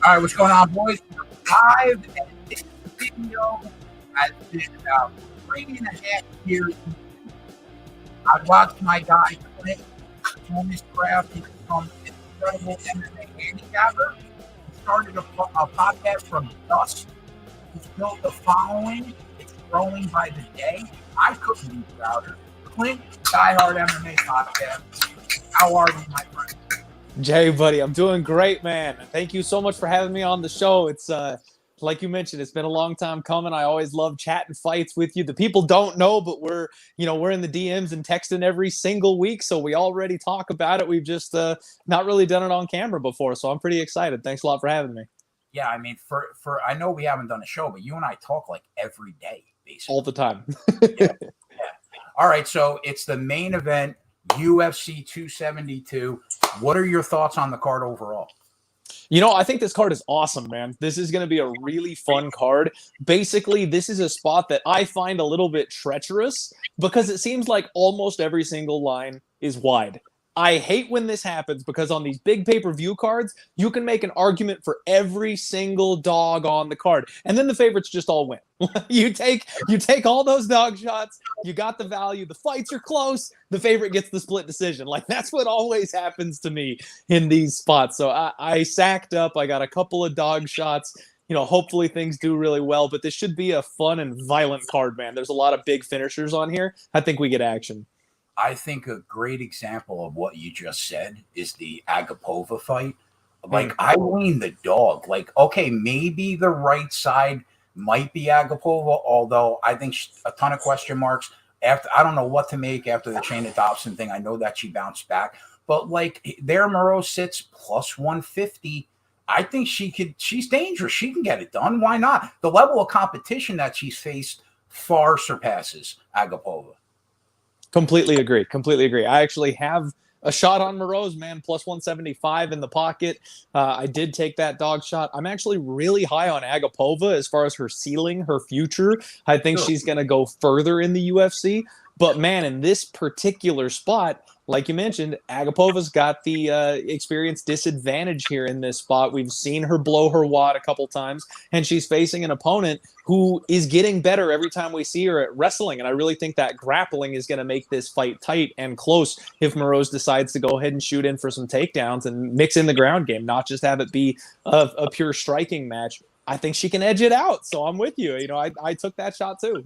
All right, what's going on, boys? We're live, and this video has been about 3.5 years. I've watched my guy Clint on this craft. He's become an incredible MMA handicapper. He started a podcast from dust. He's built a following. It's growing by the day. I couldn't be prouder. Clint, diehard MMA podcast. How are you, my friend? Jay, buddy, I'm doing great, man. Thank you so much for having me on the show. It's like you mentioned, it's been a long time coming. I always love chatting fights with you. The people don't know, but we're in the DMs and texting every single week, so we already talk about it. We've just not really done it on camera before, so I'm pretty excited. Thanks a lot for having me. Yeah, I mean, for I know we haven't done a show, but you and I talk like every day, basically. All the time. Yeah. All right, so it's the main event, UFC 272. What are your thoughts on the card overall? I think this card is awesome, man. This is going to be a really fun card. Basically, this is a spot that I find a little bit treacherous because it seems like almost every single line is wide. I hate when this happens because on these big pay-per-view cards, you can make an argument for every single dog on the card, and then the favorites just all win. you take all those dog shots, you got the value, the fights are close, the favorite gets the split decision. Like, that's what always happens to me in these spots. So I sacked up, I got a couple of dog shots. Hopefully things do really well, but this should be a fun and violent card, man. There's a lot of big finishers on here. I think we get action. I think a great example of what you just said is the Agapova fight. Like, I lean the dog. Like, okay, maybe the right side might be Agapova, although I think a ton of question marks. After, I don't know what to make after the Shayna Dobson thing. I know that she bounced back, but like, there Moreau sits plus 150. I think she's dangerous. She can get it done. Why not? The level of competition that she's faced far surpasses Agapova. Completely agree. I actually have a shot on Moreau's, man, plus 175 in the pocket. I did take that dog shot. I'm actually really high on Agapova as far as her ceiling, her future. I think she's going to go further in the UFC. But, man, in this particular spot, like you mentioned, Agapova's got the experience disadvantage here in this spot. We've seen her blow her wad a couple times, and she's facing an opponent who is getting better every time we see her at wrestling. And I really think that grappling is going to make this fight tight and close if Moreau decides to go ahead and shoot in for some takedowns and mix in the ground game, not just have it be a pure striking match. I think she can edge it out. So I'm with you. I took that shot too.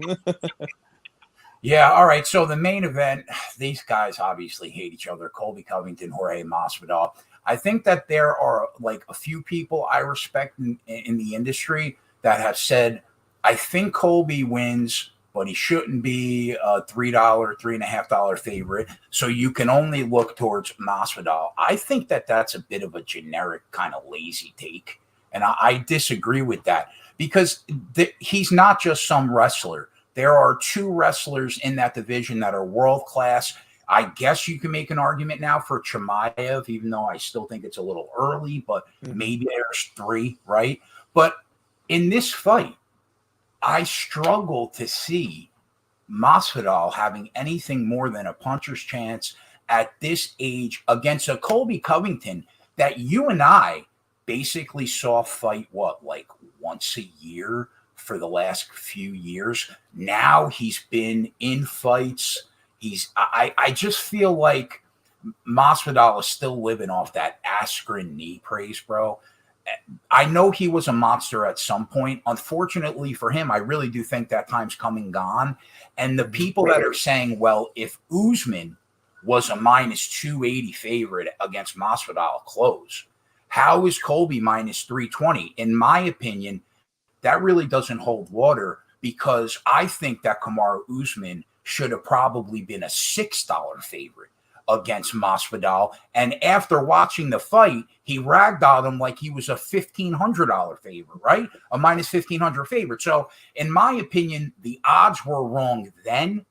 Yeah, all right. So the main event, these guys obviously hate each other. Colby, Covington, Jorge, Masvidal. I think that there are like a few people I respect in the industry that have said, I think Colby wins, but he shouldn't be a $3, $3.50 favorite. So you can only look towards Masvidal. I think that that's a bit of a generic kind of lazy take. And I disagree with that because he's not just some wrestler. There are two wrestlers in that division that are world-class. I guess you can make an argument now for Chimaev, even though I still think it's a little early, but maybe there's three, right? But in this fight, I struggle to see Masvidal having anything more than a puncher's chance at this age against a Colby Covington that you and I basically saw fight, like once a year for the last few years. Now he's been in fights. I just feel like Masvidal is still living off that Askren knee praise, bro. I know he was a monster at some point. Unfortunately for him, I really do think that time's come and gone. And the people that are saying, well, if Usman was a minus 280 favorite against Masvidal close, how is Colby minus 320? In my opinion, that really doesn't hold water because I think that Kamaru Usman should have probably been a $6 favorite against Masvidal. And after watching the fight, he ragdolled him like he was a $1,500 favorite, right? A minus 1,500 favorite. So in my opinion, the odds were wrong then,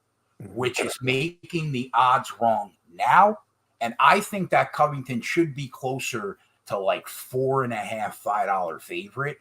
which is making the odds wrong now. And I think that Covington should be closer to like $4.50, $5 favorite.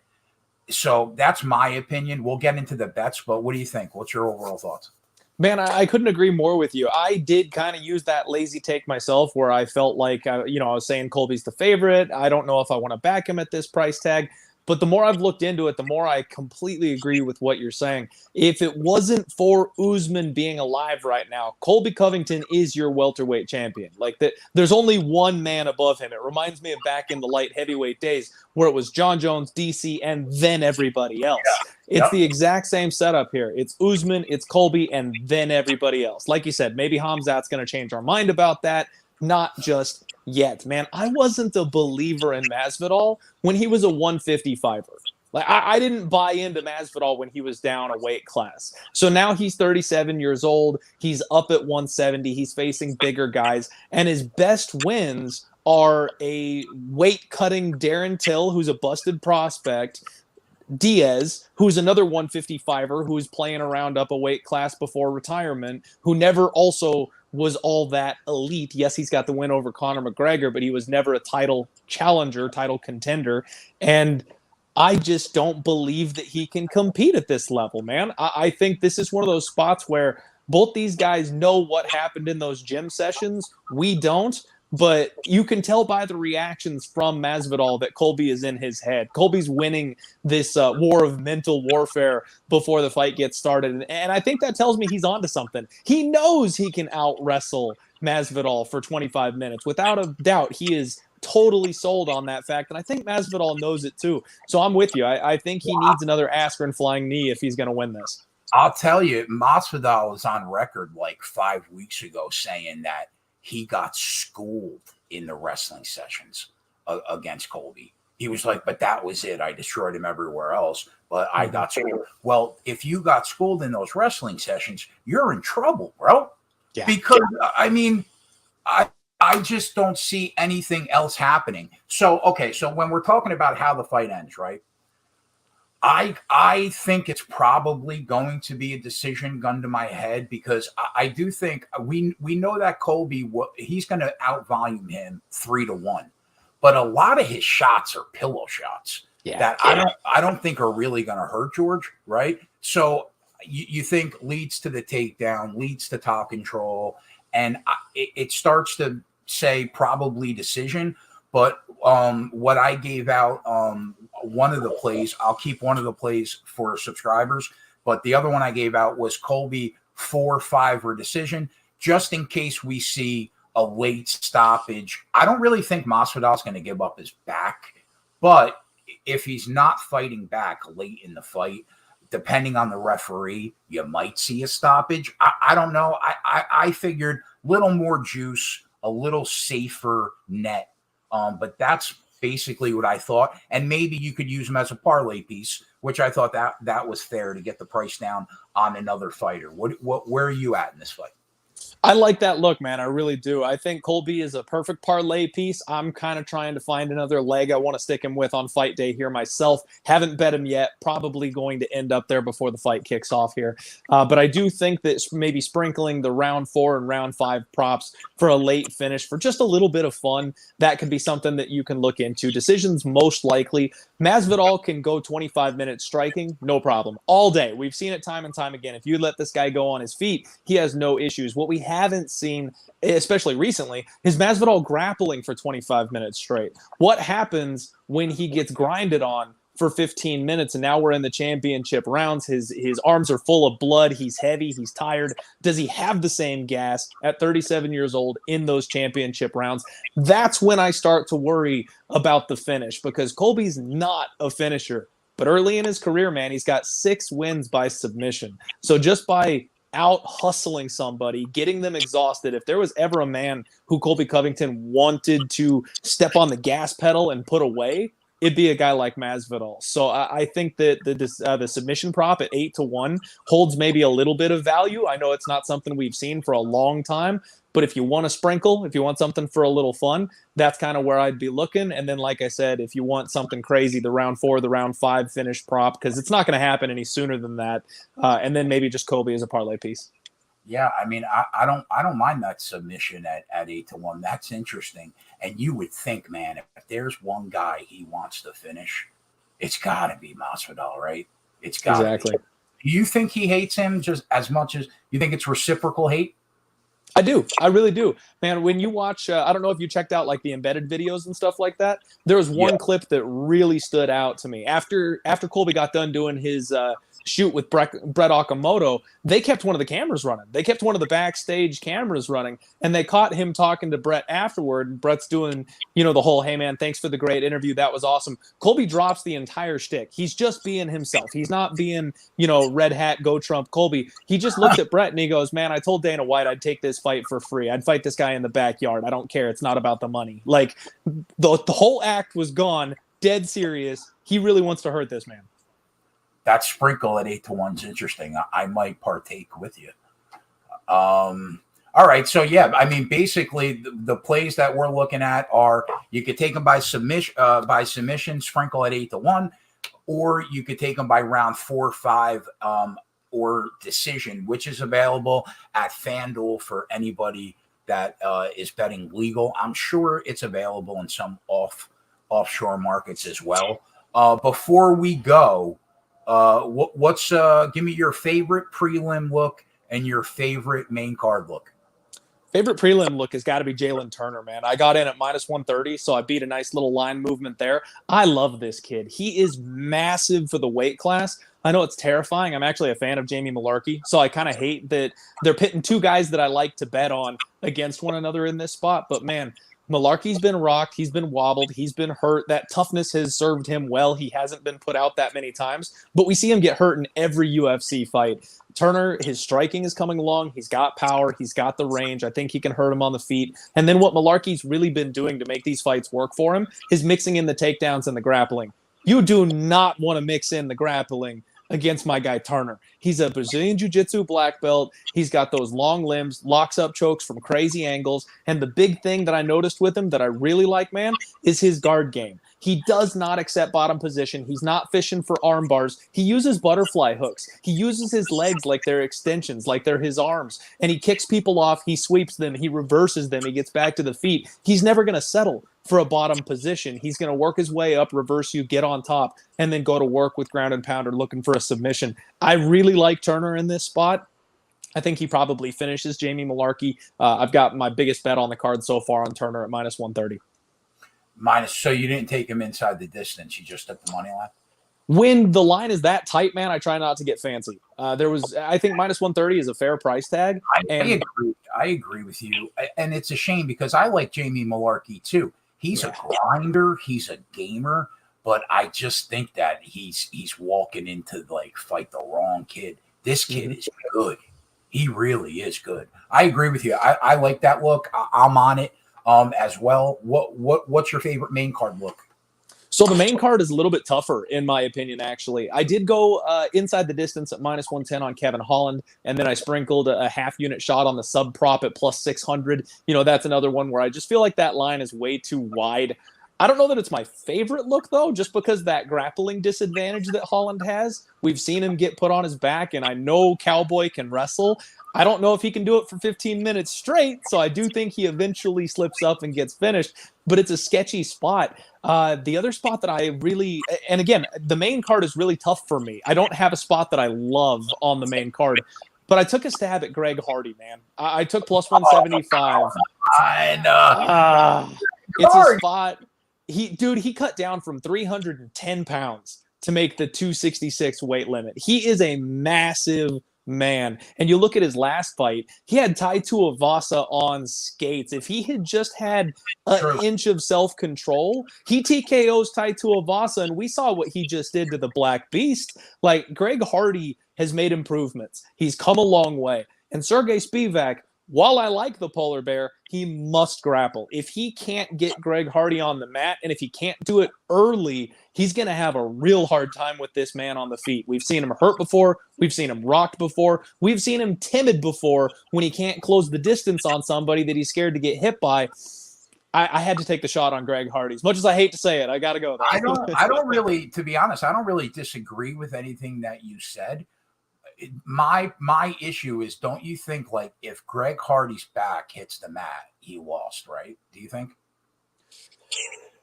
So that's my opinion. We'll get into the bets, but what do you think? What's your overall thoughts? Man, I couldn't agree more with you. I did kind of use that lazy take myself where I felt like, I was saying Colby's the favorite. I don't know if I want to back him at this price tag. But the more I've looked into it, the more I completely agree with what you're saying. If it wasn't for Usman being alive right now, Colby Covington is your welterweight champion. Like that, there's only one man above him. It reminds me of back in the light heavyweight days where it was John Jones, DC, and then everybody else. It's Yep. the exact same setup here. It's Usman, it's Colby, and then everybody else. Like you said, maybe Hamzat's going to change our mind about that. Not just yet, man. I wasn't a believer in Masvidal when he was a 155er. Like I didn't buy into Masvidal when he was down a weight class. So now he's 37 years old. He's up at 170. He's facing bigger guys, and his best wins are a weight-cutting Darren Till, who's a busted prospect, Diaz, who's another 155er who's playing around up a weight class before retirement, who never also was all that elite. Yes, he's got the win over Conor McGregor, but he was never a title challenger, title contender. And I just don't believe that he can compete at this level, man. I think this is one of those spots where both these guys know what happened in those gym sessions. We don't. But you can tell by the reactions from Masvidal that Colby is in his head. Colby's winning this war of mental warfare before the fight gets started. And I think that tells me he's onto something. He knows he can out-wrestle Masvidal for 25 minutes. Without a doubt, he is totally sold on that fact. And I think Masvidal knows it too. So I'm with you. I think he needs another Askren flying knee if he's going to win this. I'll tell you, Masvidal was on record like 5 weeks ago saying that he got schooled in the wrestling sessions against Colby. He was like, but that was it. I destroyed him everywhere else, but I got schooled. Well, if you got schooled in those wrestling sessions, you're in trouble, bro. Yeah. Because, I mean, I just don't see anything else happening. So, okay, so when we're talking about how the fight ends, right? I think it's probably going to be a decision, gun to my head, because I do think we know that Colby, he's going to outvolume him 3-1, but a lot of his shots are pillow shots that I don't think are really going to hurt George, right? So you think leads to the takedown, leads to top control, and it starts to say probably decision. But what I gave out, one of the plays, I'll keep one of the plays for subscribers, but the other one I gave out was Colby 4-5 or decision, just in case we see a late stoppage. I don't really think Masvidal is going to give up his back, but if he's not fighting back late in the fight, depending on the referee, you might see a stoppage. I don't know. I figured a little more juice, a little safer net. But that's basically what I thought. And maybe you could use him as a parlay piece, which I thought that was fair to get the price down on another fighter. Where are you at in this fight? I like that look, man. I really do. I think Colby is a perfect parlay piece. I'm kind of trying to find another leg I want to stick him with on fight day here myself. Haven't bet him yet. Probably going to end up there before the fight kicks off here. But I do think that maybe sprinkling the round 4 and round 5 props for a late finish for just a little bit of fun, that could be something that you can look into. Decisions most likely. Masvidal can go 25 minutes striking, no problem. All day. We've seen it time and time again. If you let this guy go on his feet, he has no issues. What we haven't seen, especially recently, is Masvidal grappling for 25 minutes straight. What happens when he gets grinded on for 15 minutes and now we're in the championship rounds? His arms are full of blood. He's heavy. He's tired. Does he have the same gas at 37 years old in those championship rounds? That's when I start to worry about the finish, because Colby's not a finisher. But early in his career, man, he's got 6 wins by submission. So just by out hustling somebody, getting them exhausted, if there was ever a man who Colby Covington wanted to step on the gas pedal and put away, it'd be a guy like Masvidal. So I think that the submission prop at 8-1 holds maybe a little bit of value. I know it's not something we've seen for a long time, but if you want to sprinkle, if you want something for a little fun, that's kind of where I'd be looking. And then, like I said, if you want something crazy, the round 4, the round 5 finish prop, because it's not going to happen any sooner than that. And then maybe just Colby as a parlay piece. Yeah, I mean, I don't mind that submission at 8-1. That's interesting. And you would think, man, if there's one guy he wants to finish, it's got to be Masvidal, right? It's got exactly. Do you think he hates him just as much as you think it's reciprocal hate? I do. I really do. Man, when you watch, I don't know if you checked out like the embedded videos and stuff like that. There was one clip that really stood out to me. After Colby got done doing his shoot with Brett Okamoto, they kept one of the cameras running. They kept one of the backstage cameras running, and they caught him talking to Brett afterward. And Brett's doing, the whole, hey, man, thanks for the great interview. That was awesome. Colby drops the entire shtick. He's just being himself. He's not being, red hat, go Trump Colby. He just looks at Brett and he goes, man, I told Dana White I'd take this fight for free. I'd fight this guy in the backyard. I don't care. It's not about the money. Like, the whole act was gone, dead serious. He really wants to hurt this man. That sprinkle at 8-1 is interesting. I might partake with you. All right. So, yeah, I mean, basically the plays that we're looking at are you could take them by submission, sprinkle at 8-1, or you could take them by round 4 or 5 or decision, which is available at FanDuel for anybody that is betting legal. I'm sure it's available in some offshore markets as well. Before we go, give me your favorite prelim look and your favorite main card look. Favorite prelim look has got to be Jalen Turner, man. I got in at -130, so I beat a nice little line movement there. I love this kid. He is massive for the weight class. I know it's terrifying. I'm actually a fan of Jamie Malarkey, so I kind of hate that they're pitting two guys that I like to bet on against one another in this spot. But, man, Malarkey's been rocked. He's been wobbled. He's been hurt. That toughness has served him well. He hasn't been put out that many times, but we see him get hurt in every UFC fight. Turner, his striking is coming along. He's got power. He's got the range. I think he can hurt him on the feet. And then what Malarkey's really been doing to make these fights work for him is mixing in the takedowns and the grappling. You do not want to mix in the grappling against my guy Turner. He's a Brazilian Jiu-Jitsu black belt. He's got those long limbs, locks up chokes from crazy angles. And the big thing that I noticed with him that I really like, man, is his guard game. He does not accept bottom position. He's not fishing for arm bars. He uses butterfly hooks. He uses his legs like they're extensions, like they're his arms. And he kicks people off. He sweeps them. He reverses them. He gets back to the feet. He's never going to settle for a bottom position. He's going to work his way up, reverse you, get on top, and then go to work with ground and pounder looking for a submission. I really like Turner in this spot. I think he probably finishes Jamie Malarkey. I've got my biggest bet on the card so far on Turner at -130. So you didn't take him inside the distance. You just took the money line? When the line is that tight, man, I try not to get fancy. I think -130 is a fair price tag. I agree with you. And it's a shame because I like Jamie Malarkey too. He's a grinder. He's a gamer. But I just think that he's walking into fight the wrong kid. This kid is good. He really is good. I agree with you. I like that look. I'm on it as well. What's your favorite main card look? So the main card is a little bit tougher, in my opinion, actually. I did go inside the distance at -110 on Kevin Holland, and then I sprinkled a half-unit shot on the sub-prop at +600. That's another one where I just feel like that line is way too wide. I don't know that it's my favorite look, though, just because that grappling disadvantage that Holland has. We've seen him get put on his back, and I know Cowboy can wrestle. I don't know if he can do it for 15 minutes straight, so I do think he eventually slips up and gets finished, but it's a sketchy spot. The other spot that I really – and again, the main card is really tough for me. I don't have a spot that I love on the main card, but I took a stab at Greg Hardy, man. I took +175. I know. It's a spot – he cut down from 310 pounds to make the 266 weight limit. He is a massive man. And you look at his last fight, he had Tai Tuivasa on skates. If he had just had an inch of self-control, he TKOs Tai Tuivasa, and we saw what he just did to the Black Beast. Greg Hardy has made improvements. He's come a long way. And Sergey Spivak, while I like the polar bear, he must grapple. If he can't get Greg Hardy on the mat, and if he can't do it early, he's going to have a real hard time with this man on the feet. We've seen him hurt before. We've seen him rocked before. We've seen him timid before when he can't close the distance on somebody that he's scared to get hit by. I had to take the shot on Greg Hardy. As much as I hate to say it, I got to go there. I don't really, to be honest, I don't really disagree with anything that you said. My issue is, don't you think if Greg Hardy's back hits the mat, he lost, right? Do you think?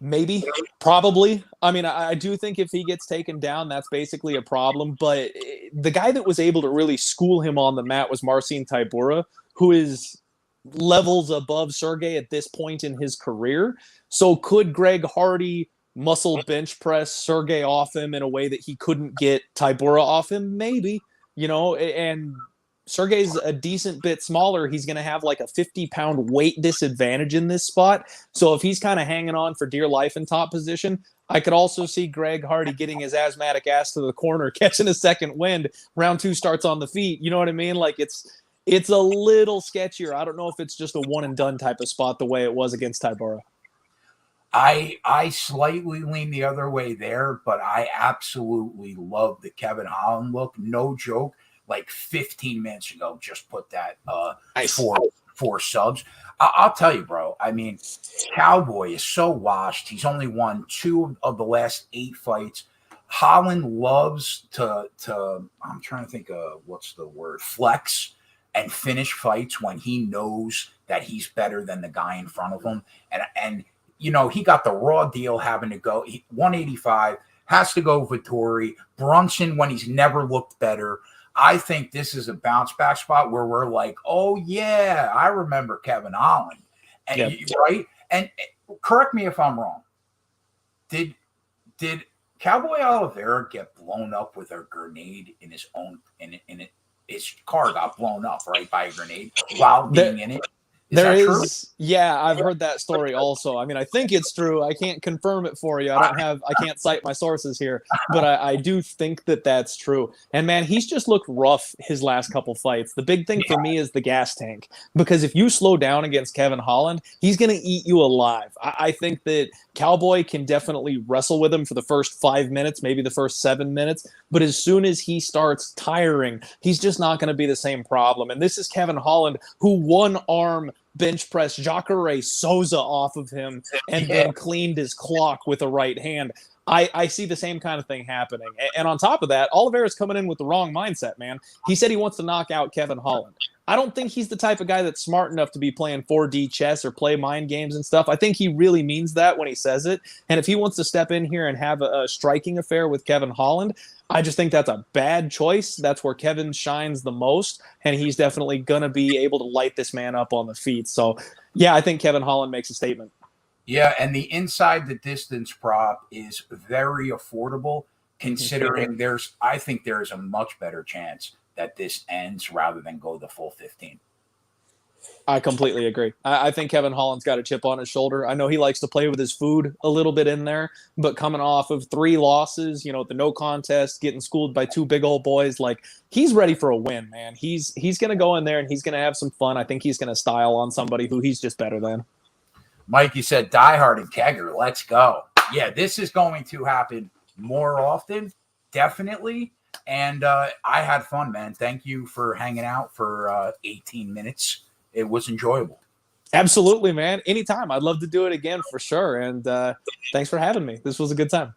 Maybe, probably. I mean, I do think if he gets taken down, that's basically a problem. But the guy that was able to really school him on the mat was Marcin Tybura, who is levels above Sergey at this point in his career. So could Greg Hardy muscle bench press Sergey off him in a way that he couldn't get Tybura off him? Maybe, and Sergey's a decent bit smaller. He's going to have like a 50-pound weight disadvantage in this spot. So if he's kind of hanging on for dear life in top position, I could also see Greg Hardy getting his asthmatic ass to the corner, catching a second wind. Round 2 starts on the feet. You know what I mean? Like it's a little sketchier. I don't know if it's just a one and done type of spot the way it was against Tybura. I slightly lean the other way there, but I absolutely love the Kevin Holland look. No joke. Like 15 minutes ago, just put that Nice. four subs. I'll tell you, bro. I mean, Cowboy is so washed. He's only won 2 of the last 8 fights. Holland loves to I'm trying to think of what's the word, flex and finish fights when he knows that he's better than the guy in front of him. And he got the raw deal having to go 185, has to go Vettori, Brunson when he's never looked better. I think this is a bounce back spot where we're like, oh yeah, I remember Kevin Holland. And Yep. Right? And correct me if I'm wrong. Did Cowboy Oliveira get blown up with a grenade in his own his car got blown up, right, by a grenade while being in it? There that true? is, yeah, I've heard that story also. I mean, I think it's true. I can't confirm it for you. I can't cite my sources here, but I do think that that's true. And man, he's just looked rough his last couple fights. The big thing for me is the gas tank, because if you slow down against Kevin Holland, he's going to eat you alive. I think that Cowboy can definitely wrestle with him for the first 5 minutes, maybe the first 7 minutes. But as soon as he starts tiring, he's just not going to be the same problem. And this is Kevin Holland, who one arm bench press Jacare Souza off of him and then cleaned his clock with a right hand. I see the same kind of thing happening. And on top of that, Oliveira's coming in with the wrong mindset, man. He said he wants to knock out Kevin Holland. I don't think he's the type of guy that's smart enough to be playing 4D chess or play mind games and stuff. I think he really means that when he says it. And if he wants to step in here and have a striking affair with Kevin Holland, I just think that's a bad choice. That's where Kevin shines the most, and he's definitely going to be able to light this man up on the feet. So, yeah, I think Kevin Holland makes a statement. Yeah, and the inside the distance prop is very affordable, considering I think there's a much better chance that this ends rather than go the full 15. I completely agree. I think Kevin Holland's got a chip on his shoulder. I know he likes to play with his food a little bit in there, but coming off of 3 losses, the no contest, getting schooled by 2 big old boys, like, he's ready for a win, man. He's going to go in there and he's going to have some fun. I think he's going to style on somebody who he's just better than. Mike, you said Die Hard and Kegger. Let's go. Yeah, this is going to happen more often, definitely. And I had fun, man. Thank you for hanging out for 18 minutes. It was enjoyable. Absolutely, man. Anytime. I'd love to do it again for sure. And thanks for having me. This was a good time.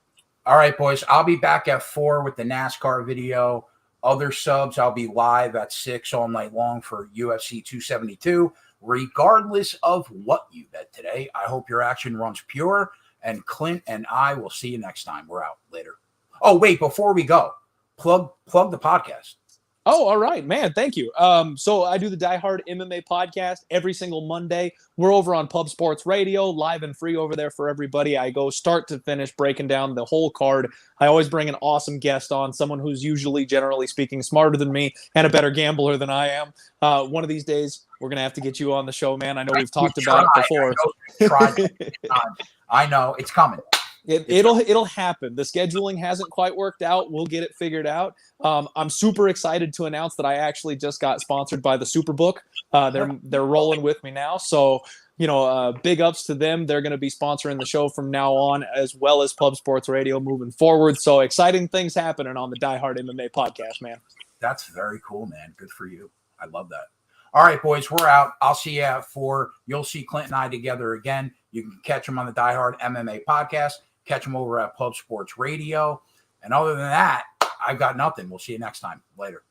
All right, boys. I'll be back at 4 with the NASCAR video. Other subs, I'll be live at 6 all night long for UFC 272. Regardless of what you bet today, I hope your action runs pure. And Clint and I will see you next time. We're out later. Oh, wait, before we go, plug the podcast. Oh, all right, man. Thank you. So I do the Die Hard MMA podcast every single Monday. We're over on Pub Sports Radio, live and free over there for everybody. I go start to finish breaking down the whole card. I always bring an awesome guest on, someone who's usually, generally speaking, smarter than me and a better gambler than I am. One of these days, we're going to have to get you on the show, man. I know we've talked about it before. I know. It's coming. It'll happen. The scheduling hasn't quite worked out. We'll get it figured out. I'm super excited to announce that I actually just got sponsored by the Superbook. They're rolling with me now. So, big ups to them. They're going to be sponsoring the show from now on, as well as Pub Sports Radio moving forward. So exciting things happening on the Die Hard MMA podcast, man. That's very cool, man. Good for you. I love that. All right, boys, we're out. I'll see you at 4. You'll see Clint and I together again. You can catch them on the Die Hard MMA podcast. Catch them over at Pub Sports Radio. And other than that, I've got nothing. We'll see you next time. Later.